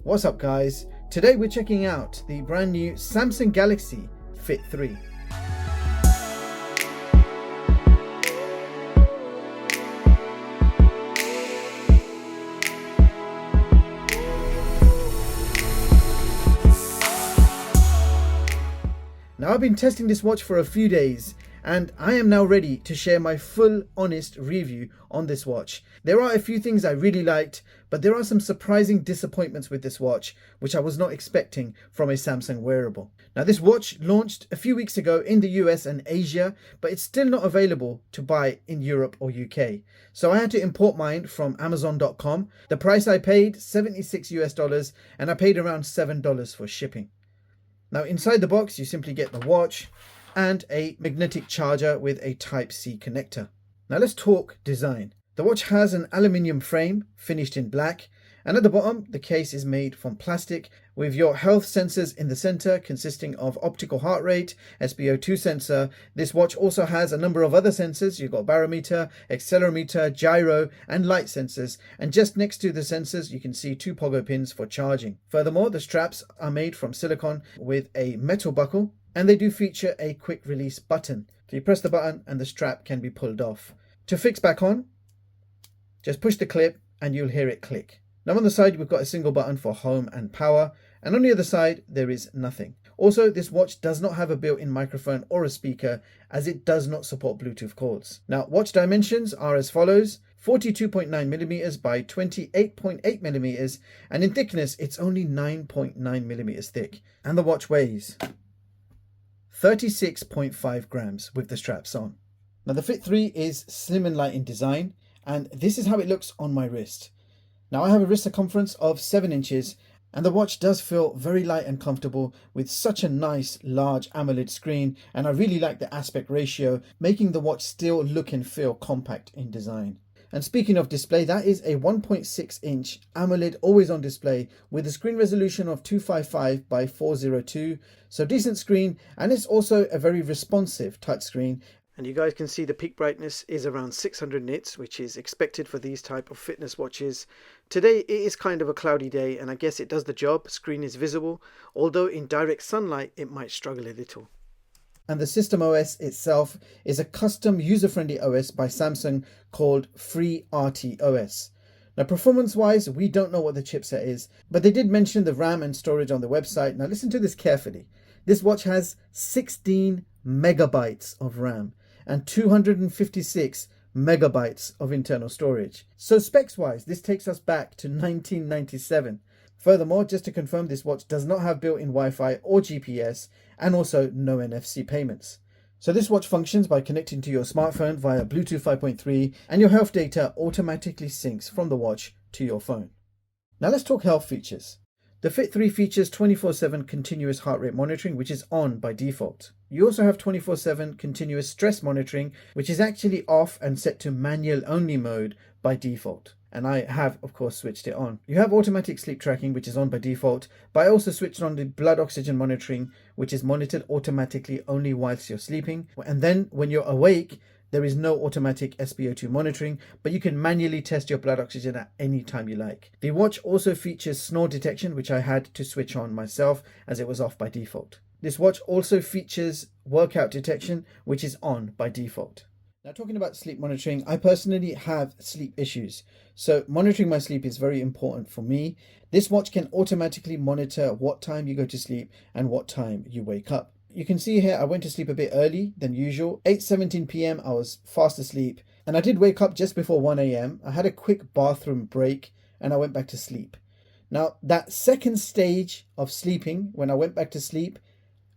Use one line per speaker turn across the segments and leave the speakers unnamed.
What's up guys? Today we're checking out the brand new Samsung Galaxy Fit 3. Now I've been testing this watch for a few days and I am now ready to share my full honest review on this watch. There are a few things I really liked, but there are some surprising disappointments with this watch which I was not expecting from a Samsung wearable. Now this watch launched a few weeks ago in the US and Asia, but it's still not available to buy in Europe or UK. So I had to import mine from Amazon.com. The price I paid, $76 and I paid around $7 for shipping. Now inside the box you simply get the watch and a magnetic charger with a Type-C connector. Now let's talk design. The watch has an aluminium frame finished in black, and at the bottom the case is made from plastic with your health sensors in the center consisting of optical heart rate, SpO2 sensor. This watch also has a number of other sensors. You've got Barometer, Accelerometer, Gyro and light sensors, and just next to the sensors you can see two pogo pins for charging. Furthermore, the straps are made from silicone with a metal buckle, and they do feature a quick release button. So you press the button and the strap can be pulled off. To fix back on, just push the clip and you'll hear it click. Now on the side we've got a single button for home and power, and on the other side there is nothing. Also, this watch does not have a built-in microphone or a speaker as it does not support Bluetooth calls. Now watch dimensions are as follows: 42.9mm by 28.8mm, and in thickness it's only 9.9mm thick, and the watch weighs 36.5 grams with the straps on. Now the Fit 3 is slim and light in design, and this is how it looks on my wrist. Now I have a wrist circumference of 7 inches, and the watch does feel very light and comfortable with such a nice large AMOLED screen, and I really like the aspect ratio, making the watch still look and feel compact in design. And speaking of display, that is a 1.6 inch AMOLED always on display with a screen resolution of 255 by 402. So decent screen, and it's also a very responsive touchscreen. And you guys can see the peak brightness is around 600 nits, which is expected for these type of fitness watches. Today it is kind of a cloudy day, and I guess it does the job. Screen is visible, although in direct sunlight it might struggle a little. And the system OS itself is a custom user-friendly OS by Samsung called FreeRTOS. Now performance-wise, we don't know what the chipset is, but they did mention the RAM and storage on the website. Now listen to this carefully. This watch has 16 megabytes of RAM and 256 megabytes of internal storage. So specs-wise, this takes us back to 1997. Furthermore, just to confirm, this watch does not have built-in Wi-Fi or GPS, and also no NFC payments. So this watch functions by connecting to your smartphone via Bluetooth 5.3, and your health data automatically syncs from the watch to your phone. Now let's talk health features. The Fit 3 features 24/7 continuous heart rate monitoring, which is on by default. You also have 24/7 continuous stress monitoring, which is actually off and set to manual only mode by default. And I have, of course, switched it on. You have automatic sleep tracking, which is on by default, but I also switched on the blood oxygen monitoring, which is monitored automatically only whilst you're sleeping. And then when you're awake, there is no automatic SpO2 monitoring, but you can manually test your blood oxygen at any time you like. The watch also features snore detection, which I had to switch on myself as it was off by default. This watch also features workout detection, which is on by default. Now talking about sleep monitoring, I personally have sleep issues, so monitoring my sleep is very important for me. This watch can automatically monitor what time you go to sleep and what time you wake up. You can see here I went to sleep a bit early than usual. 8:17 p.m. I was fast asleep, and I did wake up just before 1 a.m. I had a quick bathroom break and I went back to sleep. Now that second stage of sleeping, when I went back to sleep,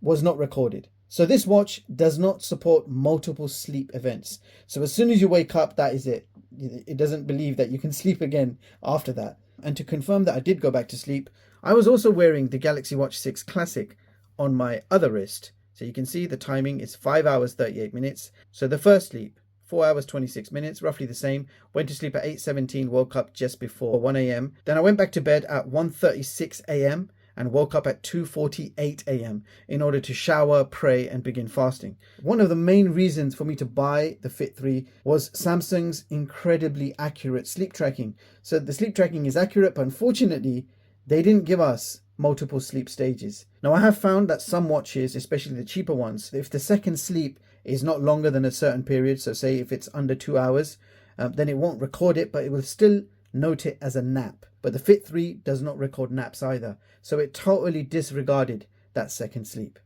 was not recorded. So this watch does not support multiple sleep events. So as soon as you wake up, that is it. It doesn't believe that you can sleep again after that. And to confirm that I did go back to sleep, I was also wearing the Galaxy Watch 6 Classic on my other wrist. So you can see the timing is 5 hours 38 minutes. So the first sleep, 4 hours 26 minutes, roughly the same. Went to sleep at 8:17, woke up just before 1 a.m. Then I went back to bed at 1:36 a.m. and woke up at 2:48 a.m. in order to shower, pray and begin fasting. One of the main reasons for me to buy the Fit 3 was Samsung's incredibly accurate sleep tracking. So the sleep tracking is accurate, but unfortunately They didn't give us multiple sleep stages. Now I have found that some watches, especially the cheaper ones, if the second sleep is not longer than a certain period, so say if it's under 2 hours, then it won't record it, but it will still note it as a nap. But the Fit 3 does not record naps either, so it totally disregarded that second sleep.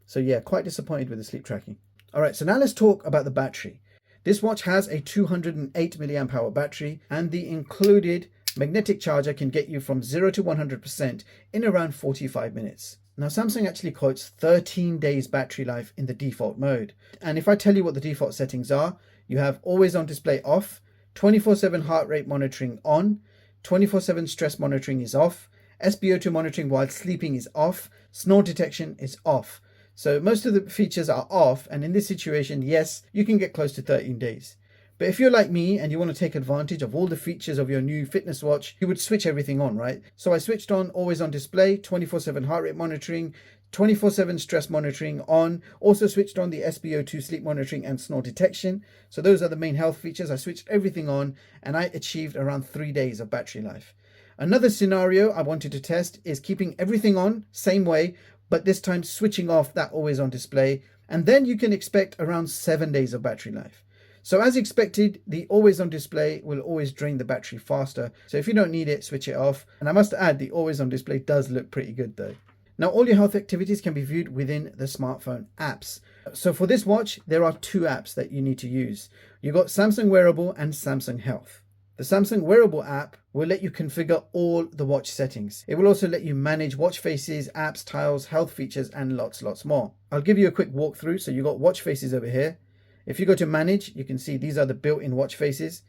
So yeah, quite disappointed with the sleep tracking. Alright, so now let's talk about the battery. This watch has a 208 milliamp hour battery, and the included magnetic charger can get you from 0 to 100% in around 45 minutes. Now Samsung actually quotes 13 days battery life in the default mode. And if I tell you what the default settings are, you have always on display off, 24/7 heart rate monitoring on, 24/7 stress monitoring is off, SpO2 monitoring while sleeping is off, snore detection is off. So most of the features are off, and in this situation, yes, you can get close to 13 days. But if you're like me and you want to take advantage of all the features of your new fitness watch, you would switch everything on, right? So I switched on always on display, 24/7 heart rate monitoring, 24/7 stress monitoring on, also switched on the SpO2 sleep monitoring and snore detection. So those are the main health features. I switched everything on and I achieved around 3 days of battery life. Another scenario I wanted to test is keeping everything on, same way, but this time switching off that always on display, and then you can expect around 7 days of battery life. So as expected, the always on display will always drain the battery faster. So if you don't need it, switch it off. And I must add, the always on display does look pretty good though. Now all your health activities can be viewed within the smartphone apps. So for this watch, there are 2 apps that you need to use. You've got Samsung Wearable and Samsung Health. The Samsung Wearable app will let you configure all the watch settings. It will also let you manage watch faces, apps, tiles, health features, and lots more. I'll give you a quick walkthrough. So you've got watch faces over here. If you go to manage, you can see these are the built-in watch faces.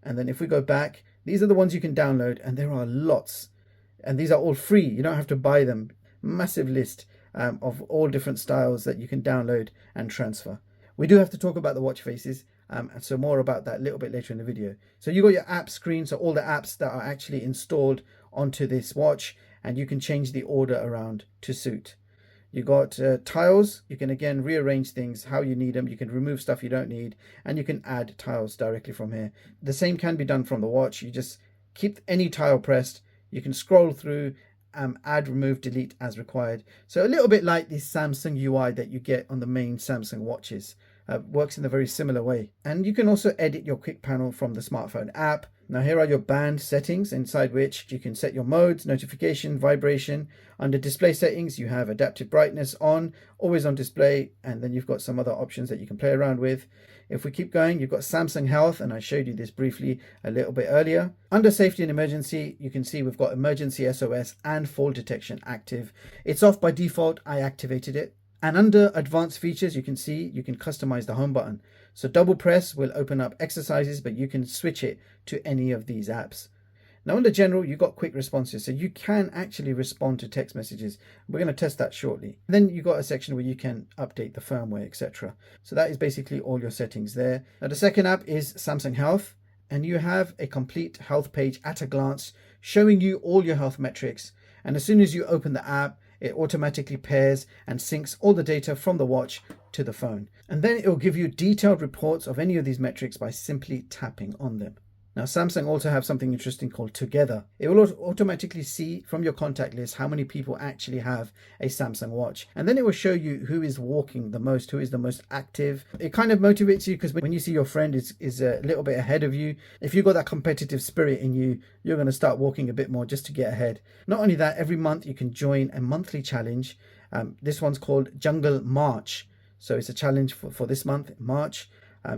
And then if we go back, these are the ones you can download, and there are lots. And these are all free. You don't have to buy them. Massive list of all different styles that you can download and transfer. We do have to talk about the watch faces, and so more about that a little bit later in the video. So you got your app screen, so all the apps that are actually installed onto this watch, and you can change the order around to suit. You got tiles. You can again rearrange things how you need them. You can remove stuff you don't need, and you can add tiles directly from here. The same can be done from the watch. You just keep any tile pressed. You can scroll through, add, remove, delete as required. So a little bit like the Samsung UI that you get on the main Samsung watches. Works in a very similar way. And you can also edit your quick panel from the smartphone app. Now here are your band settings, inside which you can set your modes, notification, vibration. Under display settings, you have adaptive brightness on, always on display, and then you've got some other options that you can play around with. If we keep going, you've got Samsung Health, and I showed you this briefly a little bit earlier. Under safety and emergency, you can see we've got emergency SOS and fall detection active. It's off by default. I activated it. And under advanced features, you can see you can customize the home button. So double press will open up exercises, but you can switch it to any of these apps. Now under general, you've got quick responses, so you can actually respond to text messages. We're going to test that shortly. Then you've got a section where you can update the firmware, etc. So that is basically all your settings there. Now the second app is Samsung Health, and you have a complete health page at a glance showing you all your health metrics. And as soon as you open the app, it automatically pairs and syncs all the data from the watch to the phone. And then it will give you detailed reports of any of these metrics by simply tapping on them. Now Samsung also have something interesting called Together. It will automatically see from your contact list how many people actually have a Samsung watch. And then it will show you who is walking the most, who is the most active. It kind of motivates you because when you see your friend is a little bit ahead of you, if you've got that competitive spirit in you, you're going to start walking a bit more just to get ahead. Not only that, every month you can join a monthly challenge. This one's called Jungle March. So it's a challenge for this month, March.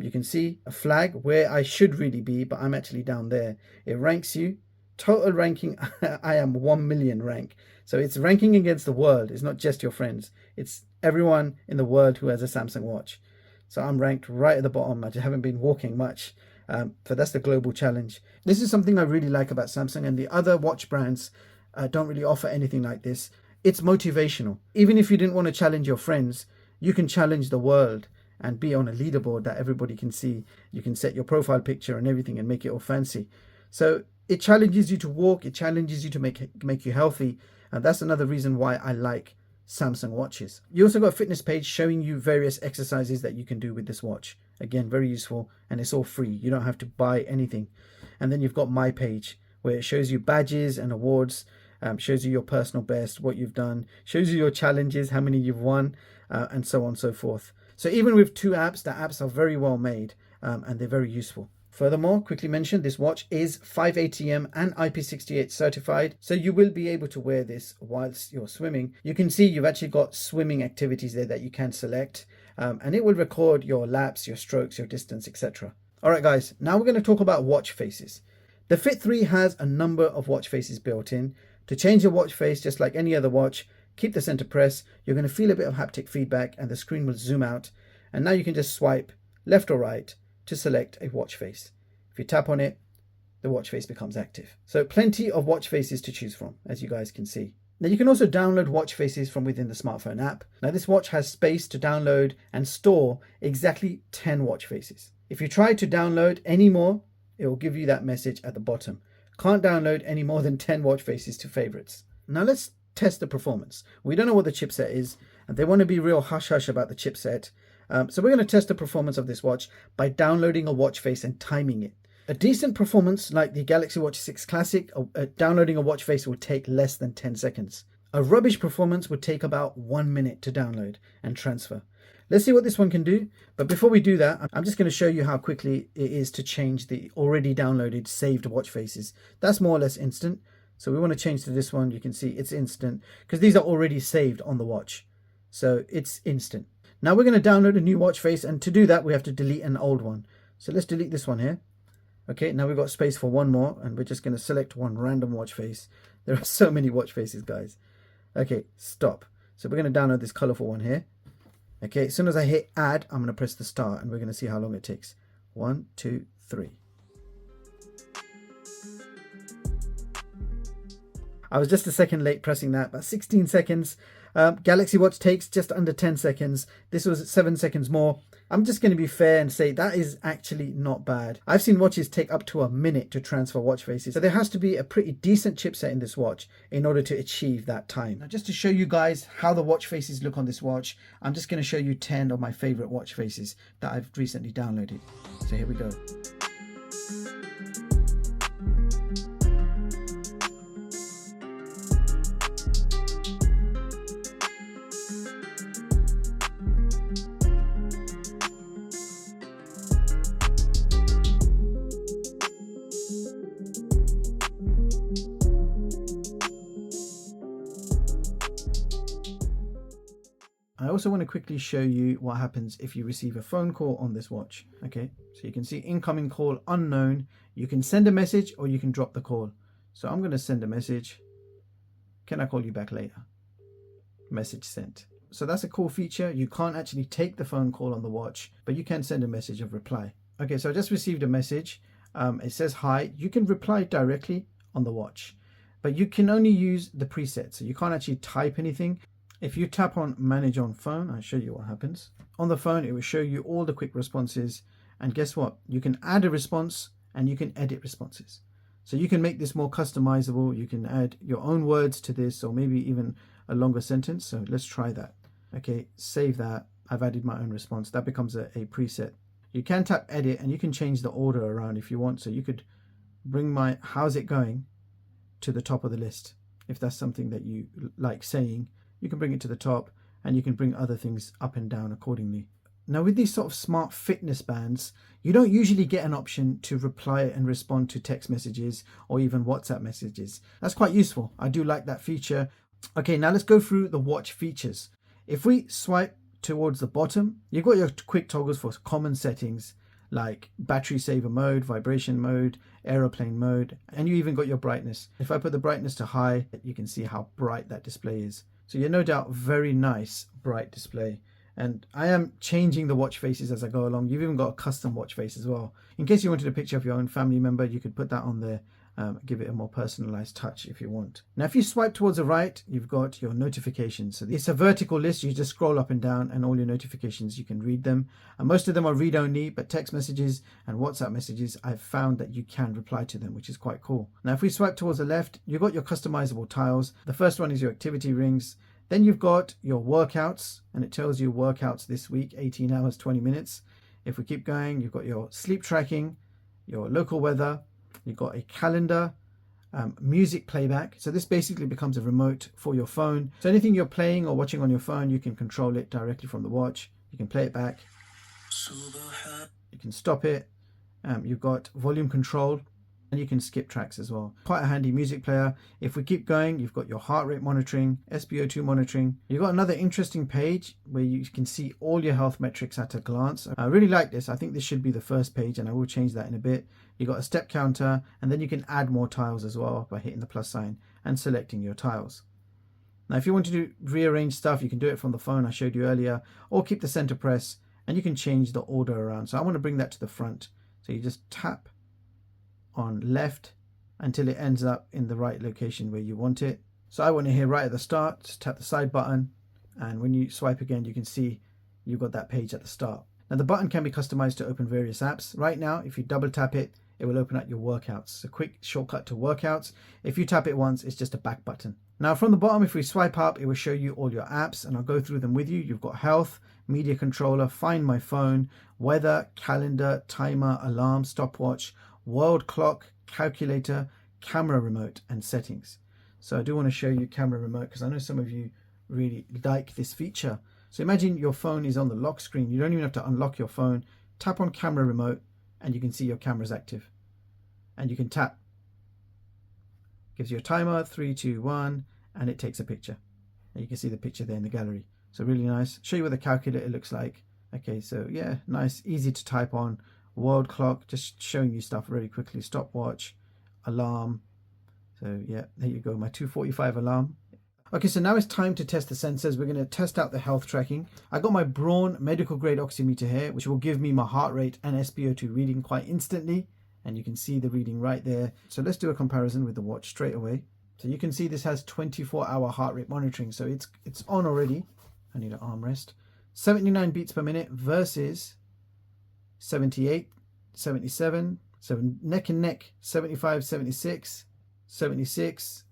You can see a flag where I should really be, but I'm actually down there. It ranks you. Total ranking, I am 1 million rank. So it's ranking against the world. It's not just your friends. It's everyone in the world who has a Samsung watch. So I'm ranked right at the bottom. I haven't been walking much. So that's the global challenge. This is something I really like about Samsung, and the other watch brands don't really offer anything like this. It's motivational. Even if you didn't want to challenge your friends, you can challenge the world and be on a leaderboard that everybody can see. You can set your profile picture and everything and make it all fancy. So it challenges you to walk, it challenges you to make you healthy. And that's another reason why I like Samsung watches. You also got a fitness page showing you various exercises that you can do with this watch. Again, very useful, and it's all free. You don't have to buy anything. And then you've got my page where it shows you badges and awards. shows you your personal best, what you've done, shows you your challenges, how many you've won, and so on and so forth. So even with two apps, the apps are very well made, and they're very useful. Furthermore, quickly mention, this watch is 5ATM and IP68 certified, so you will be able to wear this whilst you're swimming. You can see you've actually got swimming activities there that you can select, and it will record your laps, your strokes, your distance, etc. Alright guys, now we're going to talk about watch faces. The Fit 3 has a number of watch faces built in. To change your watch face, just like any other watch, keep the center press, you're going to feel a bit of haptic feedback and the screen will zoom out, and now you can just swipe left or right to select a watch face. If you tap on it, the watch face becomes active. So plenty of watch faces to choose from, as you guys can see. Now you can also download watch faces from within the smartphone app. Now this watch has space to download and store exactly 10 watch faces. If you try to download any more, it will give you that message at the bottom. Can't download any more than 10 watch faces to favorites. Now let's test the performance. We don't know what the chipset is, and they want to be real hush-hush about the chipset. So we're going to test the performance of this watch by downloading a watch face and timing it. A decent performance like the Galaxy Watch 6 Classic, downloading a watch face will take less than 10 seconds. A rubbish performance would take about 1 minute to download and transfer. Let's see what this one can do. But before we do that, I'm just going to show you how quickly it is to change the already downloaded saved watch faces. That's more or less instant. So we want to change to this one. You can see it's instant because these are already saved on the watch. So it's instant. Now we're going to download a new watch face, and to do that we have to delete an old one. So let's delete this one here. Okay, now we've got space for one more, and we're just going to select one random watch face. There are so many watch faces, guys. Okay, stop. So we're going to download this colorful one here. Okay, as soon as I hit add, I'm going to press the star, and we're going to see how long it takes. 1, 2, 3. I was just a second late pressing that, about 16 seconds. Galaxy Watch takes just under 10 seconds. This was 7 seconds more. I'm just going to be fair and say that is actually not bad. I've seen watches take up to a minute to transfer watch faces. So there has to be a pretty decent chipset in this watch in order to achieve that time. Now, just to show you guys how the watch faces look on this watch, I'm just going to show you 10 of my favorite watch faces that I've recently downloaded. So here we go. I also want to quickly show you what happens if you receive a phone call on this watch. Okay, so you can see incoming call unknown. You can send a message or you can drop the call. So I'm going to send a message. Can I call you back later? Message sent. So that's a cool feature. You can't actually take the phone call on the watch, but you can send a message of reply. Okay, so I just received a message. It says hi. You can reply directly on the watch, but you can only use the preset. So you can't actually type anything. If you tap on manage on phone, I'll show you what happens. On the phone, it will show you all the quick responses. And guess what? You can add a response and you can edit responses. So you can make this more customizable. You can add your own words to this, or maybe even a longer sentence. So let's try that. Okay, save that. I've added my own response. That becomes a preset. You can tap edit and you can change the order around if you want. So you could bring my how's it going to the top of the list. If that's something that you like saying, you can bring it to the top, and you can bring other things up and down accordingly. Now with these sort of smart fitness bands, you don't usually get an option to reply and respond to text messages or even WhatsApp messages. That's quite useful. I do like that feature. Okay, now let's go through the watch features. If we swipe towards the bottom, you've got your quick toggles for common settings like battery saver mode, vibration mode, aeroplane mode, and you even got your brightness. If I put the brightness to high, you can see how bright that display is. So you're no doubt very nice bright display. And I am changing the watch faces as I go along. You've even got a custom watch face as well. In case you wanted a picture of your own family member, you could put that on there. Give it a more personalized touch if you want. Now, if you swipe towards the right, you've got your notifications. So it's a vertical list. You just scroll up and down, and all your notifications, you can read them. And most of them are read-only, but text messages and WhatsApp messages, I've found that you can reply to them, which is quite cool. Now, if we swipe towards the left, you've got your customizable tiles. The first one is your activity rings. Then you've got your workouts, and it tells you workouts this week, 18 hours, 20 minutes. If we keep going, you've got your sleep tracking, your local weather, you've got a calendar, music playback. So this basically becomes a remote for your phone. So anything you're playing or watching on your phone, you can control it directly from the watch. You can play it back. You can stop it. You've got volume control, and you can skip tracks as well. Quite a handy music player. If we keep going, you've got your heart rate monitoring, SpO2 monitoring. You've got another interesting page where you can see all your health metrics at a glance. I really like this. I think this should be the first page, and I will change that in a bit. You've got a step counter, and then you can add more tiles as well by hitting the plus sign and selecting your tiles. Now, if you want to rearrange stuff, you can do it from the phone I showed you earlier, or keep the center press, and you can change the order around. So I want to bring that to the front. So you just tap on left until it ends up in the right location where you want it. So I want it here right at the start. Just tap the side button, and when you swipe again, you can see you've got that page at the start. Now the button can be customized to open various apps. Right now, if you double tap it, it will open up your workouts. It's a quick shortcut to workouts. If you tap it once, it's just a back button. Now from the bottom, if we swipe up, it will show you all your apps, and I'll go through them with you. You've got health, media controller, find my phone, weather, calendar, timer, alarm, stopwatch, world clock, calculator, camera remote, and settings. So I do want to show you camera remote because I know some of you really like this feature. So imagine your phone is on the lock screen. You don't even have to unlock your phone. Tap on camera remote and you can see your camera's active. And you can tap. Gives you a timer, 3, 2, 1, and it takes a picture. And you can see the picture there in the gallery. So really nice. Show you what the calculator looks like. Okay, so yeah, nice, easy to type on. World clock, just showing you stuff very quickly. Stopwatch, alarm. So yeah, there you go, my 2:45 alarm. Okay, so now it's time to test the sensors. We're going to test out the health tracking. I got my Braun medical grade oximeter here, which will give me my heart rate and SpO2 reading quite instantly. And you can see the reading right there. So let's do a comparison with the watch straight away. So you can see this has 24-hour heart rate monitoring. So it's on already. I need an armrest. 79 beats per minute versus 78, 77, so neck and neck, 75, 76, 76,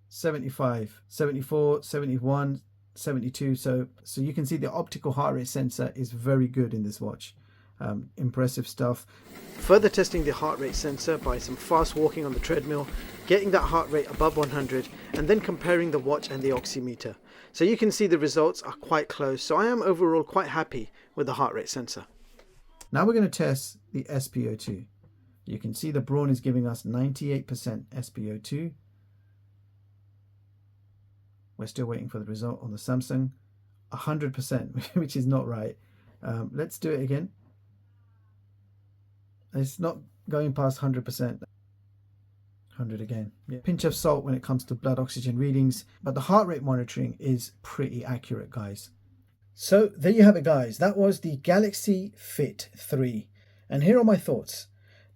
75, 74, 71, 72. So you can see the optical heart rate sensor is very good in this watch. Impressive stuff. Further testing the heart rate sensor by some fast walking on the treadmill, getting that heart rate above 100, and then comparing the watch and the oximeter. So you can see the results are quite close. So I am overall quite happy with the heart rate sensor. Now we're going to test the SpO2. You can see the Braun is giving us 98% SpO2. We're still waiting for the result on the Samsung. 100%, which is not right. Let's do it again. It's not going past 100%. 100 again. Yeah. Pinch of salt when it comes to blood oxygen readings, but the heart rate monitoring is pretty accurate, guys. So there you have it, guys. That was the Galaxy Fit 3. And here are my thoughts.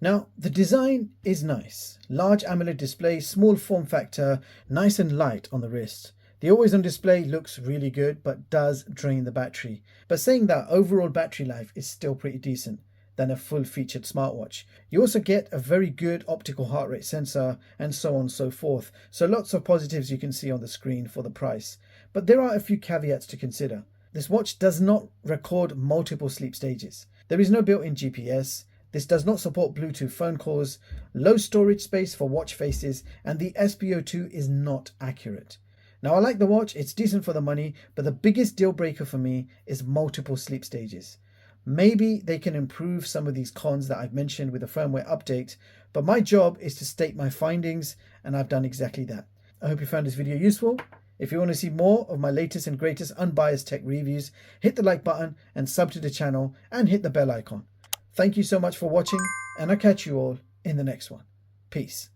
Now, the design is nice. Large AMOLED display, small form factor, nice and light on the wrist. The always on display looks really good, but does drain the battery. But saying that, overall battery life is still pretty decent than a full featured smartwatch. You also get a very good optical heart rate sensor and so on and so forth. So lots of positives you can see on the screen for the price. But there are a few caveats to consider. This watch does not record multiple sleep stages. There is no built-in GPS. This does not support Bluetooth phone calls, low storage space for watch faces, and the SpO2 is not accurate. Now I like the watch, it's decent for the money, but the biggest deal breaker for me is multiple sleep stages. Maybe they can improve some of these cons that I've mentioned with a firmware update, but my job is to state my findings, and I've done exactly that. I hope you found this video useful. If you want to see more of my latest and greatest unbiased tech reviews, hit the like button and sub to the channel and hit the bell icon. Thank you so much for watching, and I'll catch you all in the next one. Peace.